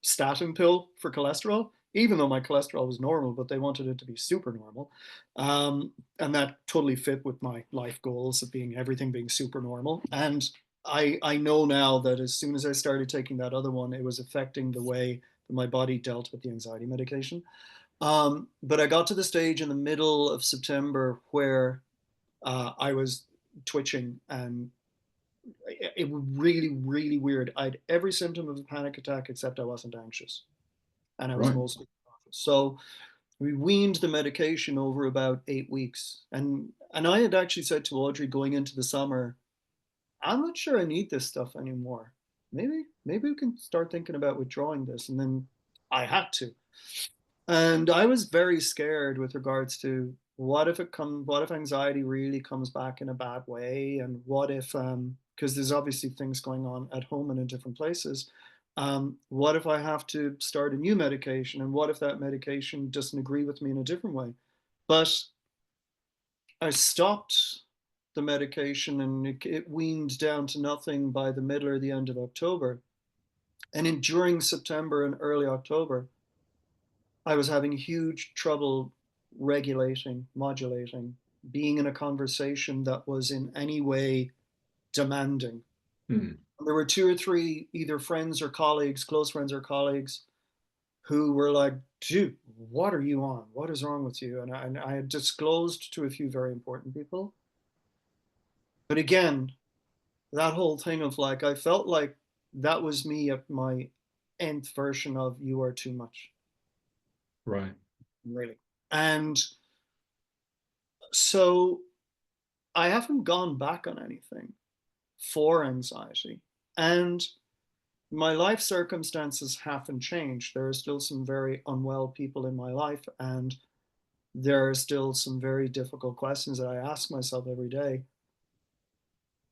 statin pill for cholesterol, even though my cholesterol was normal, but they wanted it to be super normal. And that totally fit with my life goals of being everything being super normal. And I know now that as soon as I started taking that other one, it was affecting the way that my body dealt with the anxiety medication. But I got to the stage in the middle of September where I was twitching and it was really, really weird. I had every symptom of a panic attack except I wasn't anxious and I was Right. mostly anxious. So we weaned the medication over about 8 weeks. And I had actually said to Audrey going into the summer, I'm not sure I need this stuff anymore. Maybe we can start thinking about withdrawing this. And then I had to. And I was very scared with regards to what if anxiety really comes back in a bad way? And what if, because there's obviously things going on at home and in different places. What if I have to start a new medication? And what if that medication doesn't agree with me in a different way? But I stopped the medication and it weaned down to nothing by the middle or the end of October. And during September and early October, I was having huge trouble regulating, modulating, being in a conversation that was in any way demanding. Mm. There were two or three either friends or colleagues, close friends or colleagues, who were like, dude, what are you on? What is wrong with you? And I had disclosed to a few very important people. But again, that whole thing of like, I felt like that was me at my nth version of you are too much, Right. really. And so I haven't gone back on anything for anxiety. And my life circumstances haven't changed. There are still some very unwell people in my life, and there are still some very difficult questions that I ask myself every day.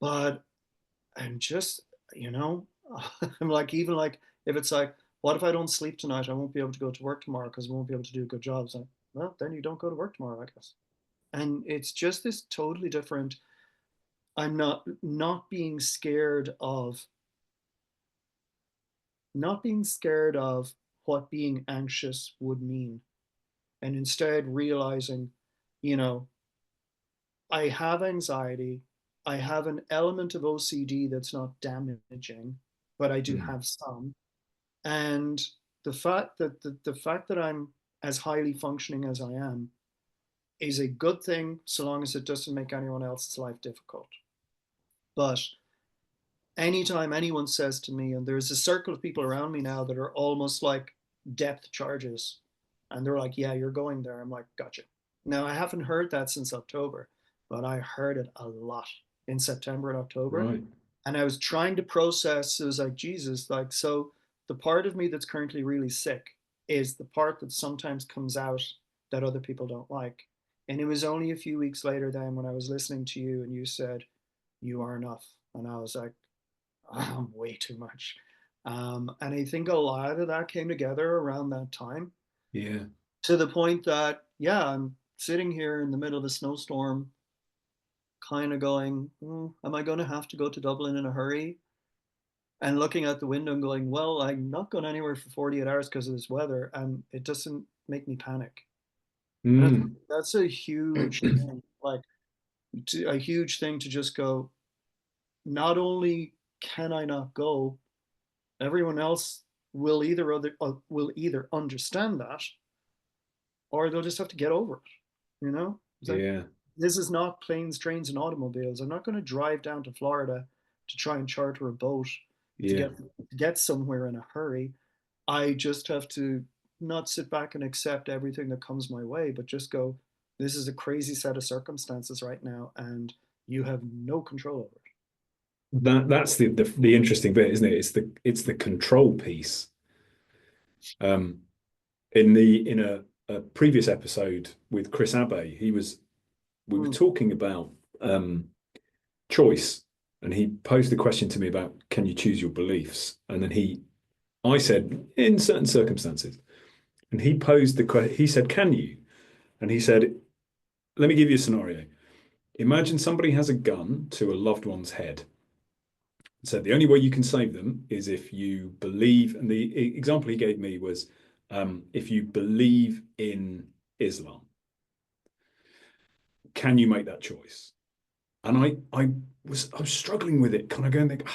But I'm just, you know, I'm like, even like, if it's like, what if I don't sleep tonight? I won't be able to go to work tomorrow because I won't be able to do a good job. So, well, then you don't go to work tomorrow, I guess. And it's just this totally different. I'm not being scared of not being scared of what being anxious would mean, and instead realizing, you know, I have anxiety, I have an element of OCD that's not damaging, but I do Mm. have some. And the fact that I'm as highly functioning as I am is a good thing so long as it doesn't make anyone else's life difficult. But anytime anyone says to me, and there's a circle of people around me now that are almost like depth charges, and they're like, yeah, you're going there. I'm like, gotcha. Now, I haven't heard that since October, but I heard it a lot in September and October. Right. And I was trying to process, it was like, Jesus, like, so the part of me that's currently really sick is the part that sometimes comes out that other people don't like. And it was only a few weeks later then when I was listening to you and you said, you are enough. And I was like, way too much. And I think a lot of that came together around that time Yeah. to the point that, yeah, I'm sitting here in the middle of a snowstorm, kind of going, am I going to have to go to Dublin in a hurry? and looking out the window and going, well, I'm not going anywhere for 48 hours because of this weather, and it doesn't make me panic. And I think Mm. that's a huge thing, like a huge thing to just go, not only can I not go, everyone else will either understand that, or they'll just have to get over it. It's like, Yeah. this is not planes, trains, and automobiles. I'm not going to drive down to Florida to try and charter a boat to Yeah. get somewhere in a hurry. I just have to not sit back and accept everything that comes my way, but just go, this is a crazy set of circumstances right now, and you have no control over it. That's the interesting bit, isn't it? It's the control piece. Um, in a previous episode with Chris Abbey, we were Mm, talking about choice, and he posed the question to me about can you choose your beliefs? And then I said in certain circumstances, and he posed the question. He said, "Can you?" And he said, "Let me give you a scenario. Imagine somebody has a gun to a loved one's head. So the only way you can save them is if you believe." And the example he gave me was if you believe in Islam, can you make that choice? And I was struggling with it. Can I go and think,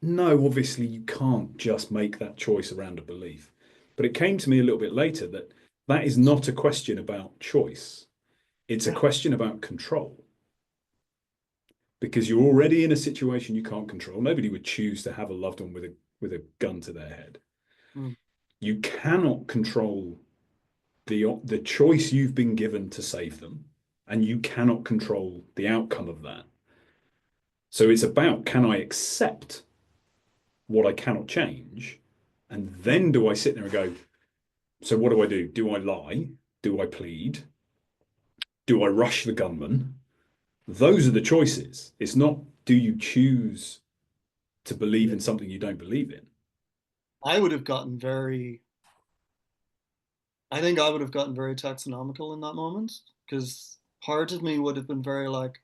no, obviously you can't just make that choice around a belief. But it came to me a little bit later that that is not a question about choice. It's a yeah. question about control. Because you're already in a situation you can't control. Nobody would choose to have a loved one with a gun to their head. Mm. You cannot control the choice you've been given to save them, and you cannot control the outcome of that. So it's about, can I accept what I cannot change? And then do I sit there and go, so what do I do? Do I lie? Do I plead? Do I rush the gunman? Those are the choices. It's not, do you choose to believe Yeah. in something you don't believe in? I would have gotten very, I think I would have gotten very taxonomical in that moment, because part of me would have been very like,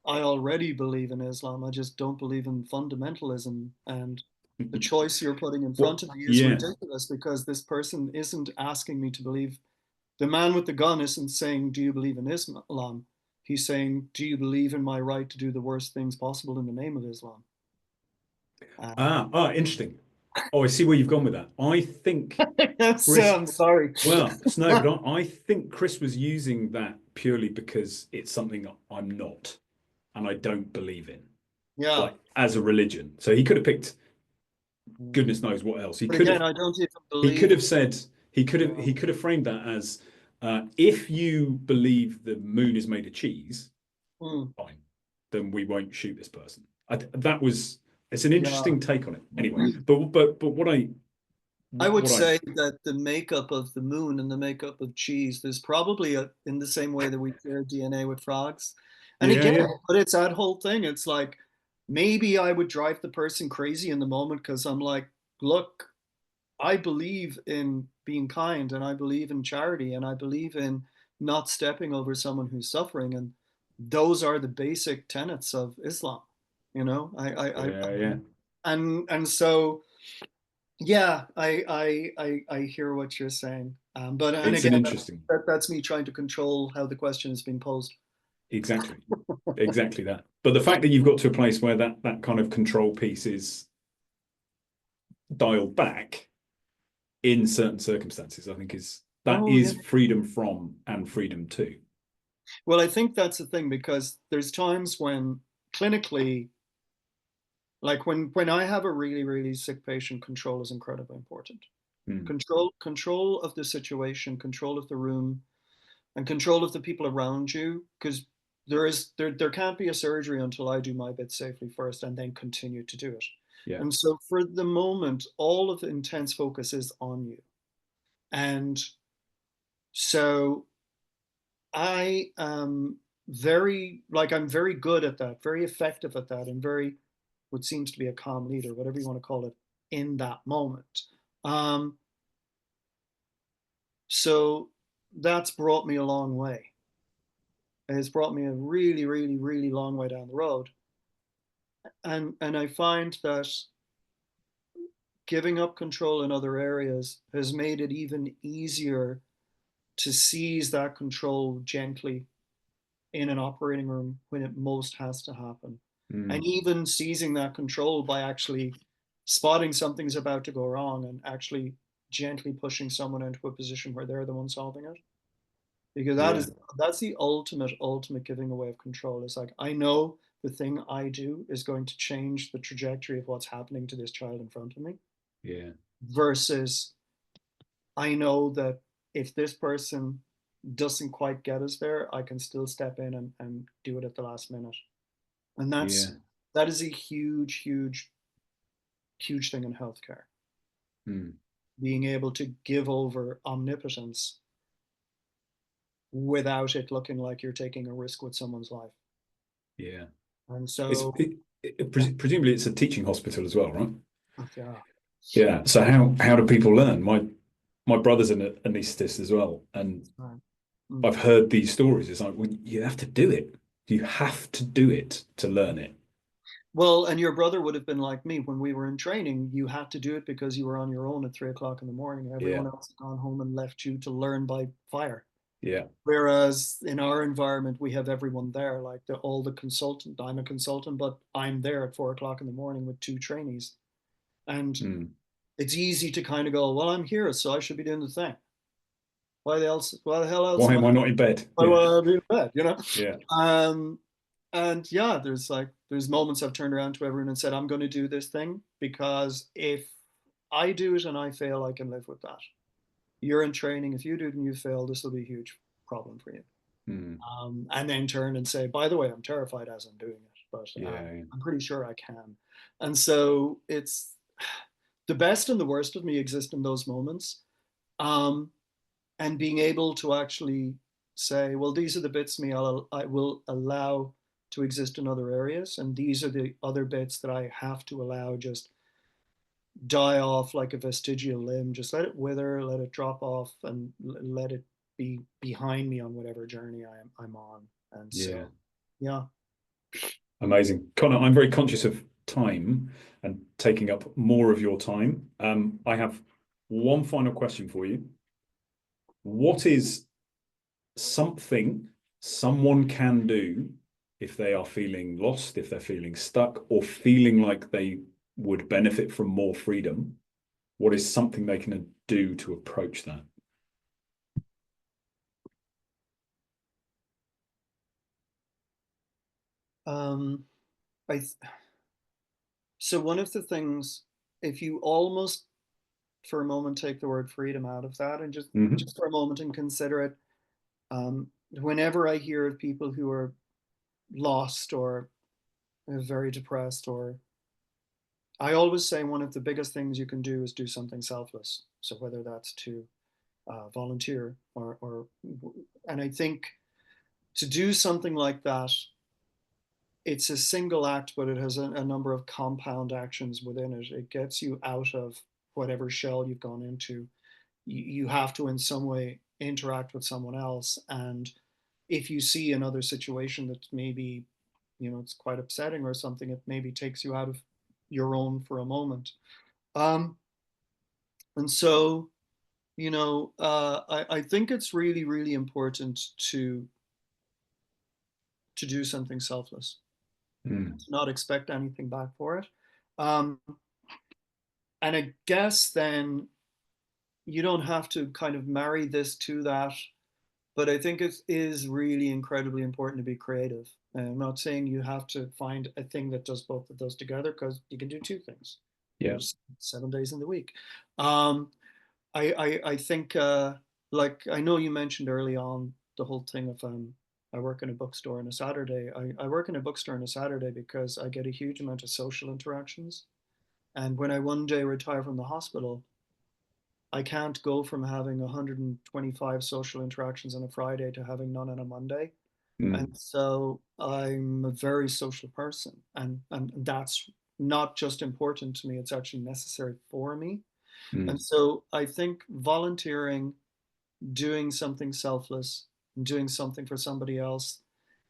I already believe in Islam. I just don't believe in fundamentalism. And the choice you're putting in What? front of me is Yeah. ridiculous because this person isn't asking me to believe. The man with the gun isn't saying, do you believe in Islam? He's saying, do you believe in my right to do the worst things possible in the name of Islam? Um, Interesting. Oh, I see where you've gone with that. I think so Chris, I'm sorry. well, it's no, but I think Chris was using that purely because it's something I'm not and I don't believe in, Yeah. like as a religion. So he could have picked goodness knows what else. He But could again, have I don't even he could believe. have said he could have Yeah. he could have framed that as if you believe the moon is made of cheese, Hmm. fine, then we won't shoot this person. That was it's an Yeah. interesting take on it. Anyway, but I would what I say that the makeup of the moon and the makeup of cheese, there's probably in the same way that we share DNA with frogs. And yeah, again, yeah. but it's that whole thing. It's like maybe I would drive the person crazy in the moment because I'm like, look, I believe in being kind and I believe in charity and I believe in not stepping over someone who's suffering. And those are the basic tenets of Islam. Yeah, yeah. And so yeah, I hear what you're saying. But and It's an again, interesting. that's me trying to control how the question is being posed. Exactly. Exactly that. But the fact that you've got to a place where that kind of control piece is dialed back in certain circumstances, I think that Oh yeah. is freedom from and freedom to. Well, I think that's the thing because there's times when clinically, like when I have a really, really sick patient, control is incredibly important. Mm. Control of the situation, control of the room, and control of the people around you, because there can't be a surgery until I do my bit safely first and then continue to do it. Yeah. And so for the moment, all of the intense focus is on you. And so I am I'm very good at that, very effective at that, and very what seems to be a calm leader, whatever you want to call it, in that moment. Um, so that's brought me a long way. It's brought me a really, really, really long way down the road. And I find that giving up control in other areas has made it even easier to seize that control gently in an operating room when it most has to happen. And even seizing that control by actually spotting something's about to go wrong and actually gently pushing someone into a position where they're the one solving it. Because Yeah. that's the ultimate giving away of control. It's like, I know the thing I do is going to change the trajectory of what's happening to this child in front of me. Yeah. Versus I know that if this person doesn't quite get us there, I can still step in and do it at the last minute. And Yeah. that is a huge thing in healthcare. Being able to give over omnipotence without it looking like you're taking a risk with someone's life. Yeah. And It's so, presumably it's a teaching hospital as well, right? yeah. Yeah. So how do people learn? My brother's an anaesthetist as well, and Right. I've heard these stories. It's like, well, you have to do it. You have to do it to learn it. Well, and your brother would have been like me when we were in training. You had to do it because you were on your own at 3 o'clock in the morning. Yeah. Everyone else had gone home and left you to learn by fire. Yeah. Whereas in our environment, we have everyone there, like all the consultant. I'm a consultant, but I'm there at 4 o'clock in the morning with 2 trainees. And it's easy to kind of go, well, I'm here, so I should be doing the thing. Why the hell else Why am I? am I not in bed? Why Yeah. would I be in bed, you know? Yeah. And yeah, there's moments I've turned around to everyone and said, I'm going to do this thing because if I do it and I fail, I can live with that. You're in training. If you do it and you fail, this will be a huge problem for you. And then turn and say, by the way, I'm terrified as I'm doing it, but Yeah. I'm pretty sure I can. And so it's the best and the worst of me exist in those moments. And being able to actually say, well, these are the bits of me I will allow to exist in other areas, and these are the other bits that I have to allow just die off like a vestigial limb. Just let it wither, let it drop off, and let it be behind me on whatever journey I'm on. And Yeah. so, yeah. Amazing. Conor, I'm very conscious of time and taking up more of your time. I have one final question for you. What is something someone can do if they are feeling lost, if they're feeling stuck, or feeling like they would benefit from more freedom? What is something they can do to approach that? Um, I so one of the things, if you almost for a moment take the word freedom out of that and just for a moment and consider it, whenever I hear of people who are lost or very depressed, or I always say one of the biggest things you can do is do something selfless. So whether that's to volunteer and I think to do something like that, it's a single act, but it has a number of compound actions within it. It gets you out of whatever shell you've gone into. You have to in some way interact with someone else, and if you see another situation that maybe it's quite upsetting or something, it maybe takes you out of your own for a moment. And so I think it's really important to do something selfless, to not expect anything back for it. um, and I guess then you don't have to kind of marry this to that. But I think it is really incredibly important to be creative. And I'm not saying you have to find a thing that does both of those together, because you can do two things. Yeah. There's 7 days in the week. I think, like, I know you mentioned early on the whole thing of I work in a bookstore on a Saturday. I work in a bookstore on a Saturday because I get a huge amount of social interactions. And when I one day retire from the hospital, I can't go from having 125 social interactions on a Friday to having none on a Monday. And so I'm a very social person. And that's not just important to me, it's actually necessary for me. And so I think volunteering, doing something selfless, doing something for somebody else,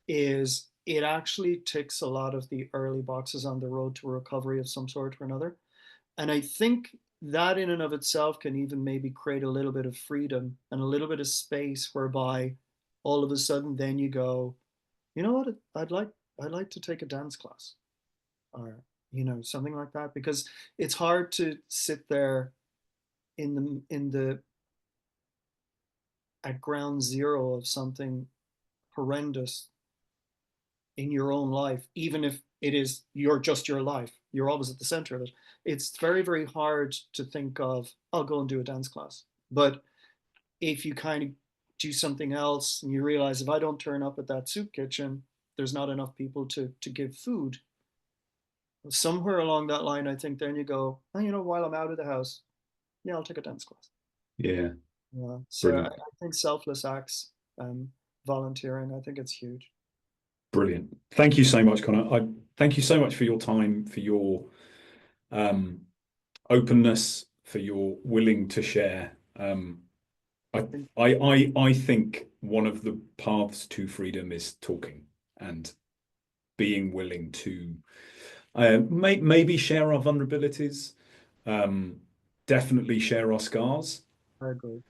it actually ticks a lot of the early boxes on the road to recovery of some sort or another. And I think that in and of itself can even maybe create a little bit of freedom and a little bit of space whereby all of a sudden then you go, you know what, I'd like to take a dance class, or something like that, because it's hard to sit there in the at ground zero of something horrendous in your own life, even if it is your life, you're always at the center of it. It's very, very hard to think of, I'll go and do a dance class. But if you kind of do something else and you realize, if I don't turn up at that soup kitchen, there's not enough people to give food. Somewhere along that line, I think then you go, oh, while I'm out of the house, yeah, I'll take a dance class. Yeah, Yeah. So I brilliant. think selfless acts, volunteering, I think it's huge. Brilliant. Thank you so much, Conor. I thank you so much for your time, for your um, openness, for your willing to share. I, I think one of the paths to freedom is talking and being willing to maybe share our vulnerabilities, um, definitely share our scars. I agree.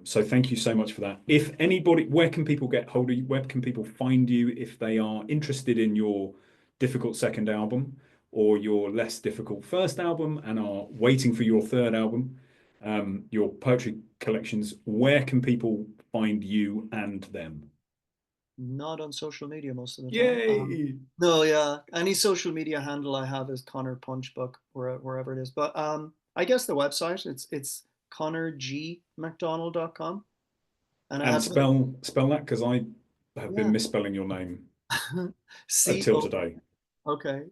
So thank you so much for that. If anybody, where can people get hold of you? Where can people find you if they are interested in your difficult second album or your less difficult first album and are waiting for your third album, your poetry collections? Where can people find you and them? Not on social media most of the time. Yay! No, yeah. Any social media handle I have is Connor Punchbook, wherever it is. But I guess the website, it's connorgmcdonald.com. And I And have spell that because I have been yeah. misspelling your name C until O today. okay.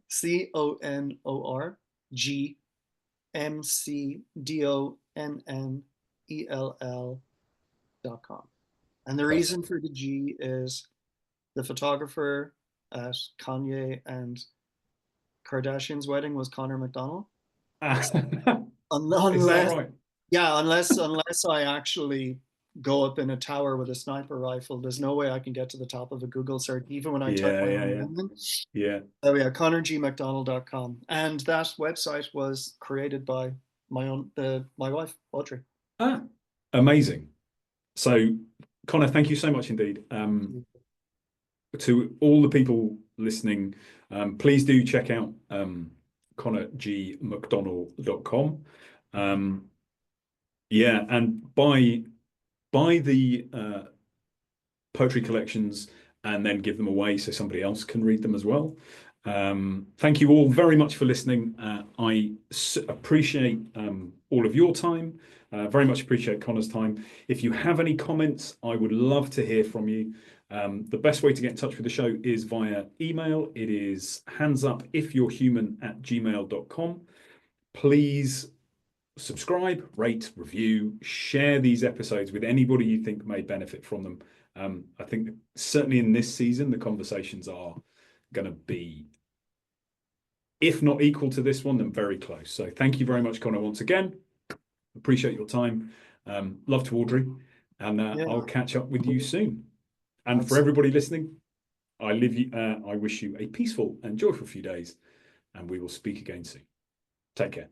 CONORGMCDONNELL.com. And the reason Perfect. for the G is the photographer at Kanye and Kardashian's wedding was Connor McDonald. Is that Unless, right? yeah, unless I actually go up in a tower with a sniper rifle, there's no way I can get to the top of a Google search, even when I type Yeah, my yeah, own yeah. name in. Yeah. Oh yeah, connorgmcdonald.com. And that website was created by my wife, Audrey. Ah, amazing. So, Connor, thank you so much indeed. To all the people listening, please do check out connorgmcdonald.com. Yeah, and buy the poetry collections and then give them away so somebody else can read them as well. Thank you all very much for listening. I appreciate all of your time. Very much appreciate Connor's time. If you have any comments, I would love to hear from you. The best way to get in touch with the show is via email. It is handsupifyou'rehuman@gmail.com. Please subscribe, rate, review, share these episodes with anybody you think may benefit from them. I think certainly in this season, the conversations are going to be, if not equal to this one, then very close. So thank you very much, Connor, once again. Appreciate your time. Love to Audrey, and Yeah, I'll catch up with you soon. And for that's everybody listening, I wish you a peaceful and joyful few days, and we will speak again soon. Take care.